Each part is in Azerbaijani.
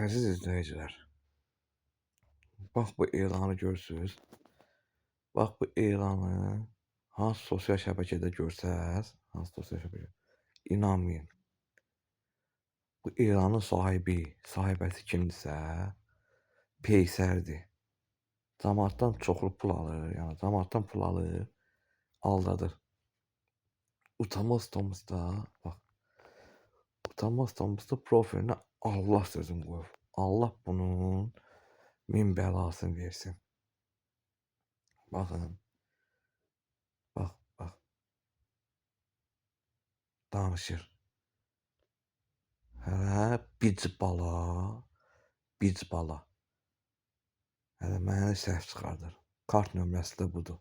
Əziz izləyicilər, bax bu elanı görürsüz. Bax bu elanı hansı sosial şəbəkədə görsəz, hansı sosial şəbəkə, inanmayın. Bu elanın sahibəsi kimdirsə, peysərdir. Camaatdan çoxlu pul alır, yəni camaatdan pul alır, aldadır. Utanmaz da, bax. Utanmaz da profilinə Allah sözünü qoyub. Allah bunun min bəlasını versin. Baxın. Bax. Danışır. Hələ bic bala. Hələ məni səhv çıxardır. Kart nömrəsi də budur.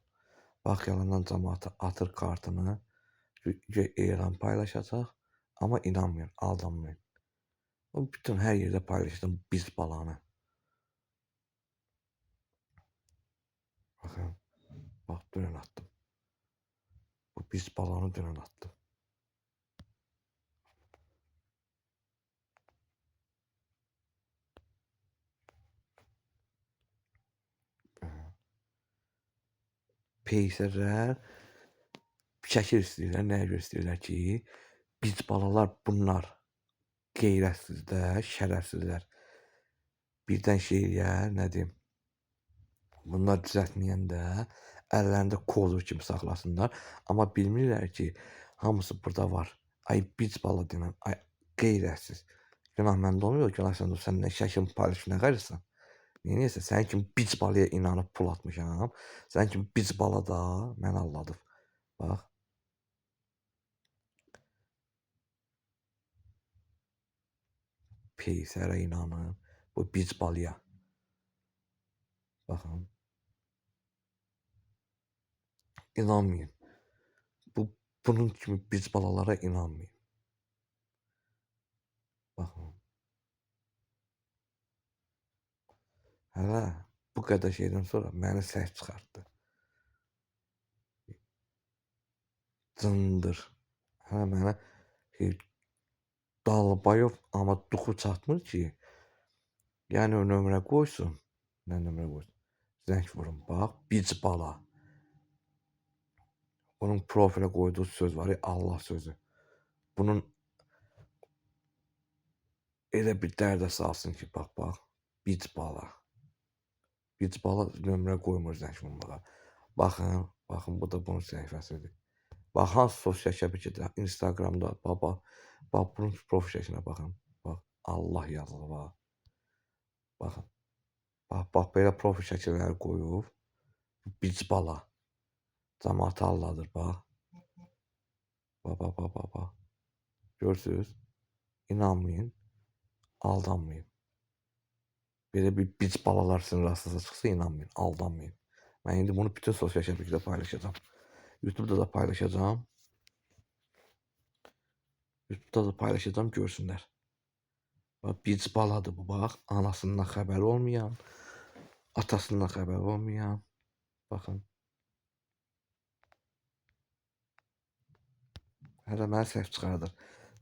Bax, yalandan camaata atır kartını. Elan paylaşacaq. Amma inanmayın, aldanmayın. Bütün hər yerdə paylaşdım biz balanı. Baxın. Bax, dünən attım. Bu biz balanı dünən attım. Peysərlər şəkil istəyirlər, nəyə görə istəyirlər ki, biz balalar bunlar qeyrətsizlər, şərəfsizlər. Birdən şey eləyər, nə deyim, bunlar düzəltməyəndə əllərində kozur kimi saxlasınlar. Amma bilmirlər ki, hamısı burada var. Ay biz bala denən, ay qeyrətsiz. Günah məndə olmuyor, günah səndə. Sən nə şəkil paylaşıb nə qarırsan? Neyse, sən kimi biz balaya inanıb pul atmışam. Sən kimi biz bala da məni aldadıb. Bax. Peysərə inanın. Bu biz balaya. Baxın. İnanmayın. Bunun kimi biz balalara inanmayın. Baxın. Hələ bu qədər şeydən sonra məni səhv çıxartdı. Cındır. Hələ mənə Dalbayov amma duxu çatmır ki, yəni o nömrə qoysun. Nə nömrə qoysun? Zəng vurun. Bax, biz bala. Onun profilə qoyduğu söz var ya, Allah sözü. Bunun elə bir dərdə salsın ki, bax, biz bala. Biz bala nömrə qoymur zəng vurmağa. Baxın, bu da bunun səhifəsidir. Bax, hansı sosial şəbəkədə, Instagramda, bax, bunun profil şəklinə baxın. Bax, Allah yazılı, bax. Baxın. Bax, belə profil şəkilləri qoyub. Biz bala. Camaatı alladır, bax. Bax. Görürsünüz? İnanmayın, aldanmayın. Belə bir biz balalar sizin rastınıza çıxsa inanmayın, aldanmayın. Mən indi bunu bütün sosial şəbəkədə paylaşacağım. YouTube'da da paylaşacağım, görsünlər. Bax, biz baladır bu, bax. Anasından xəbəri olmayan, atasından xəbəri olmayan. Baxın. Hələ məni səhv çıxardır.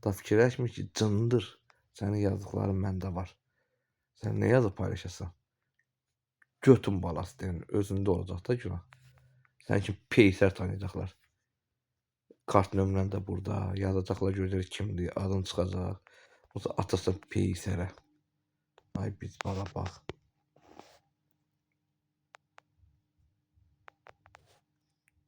Da fikirləşmir ki, cındır. Sənin yazdıqların məndə var. Sən nə yazıb paylaşasan? Götün balası deyil, özündə olacaq da günah. Sən ki, peysər tanıyacaqlar. Kart nömrən də burada. Yazacaqlar, görəcək kimdir, adın çıxacaq. Atası peysərə. Ay biz bala, bax.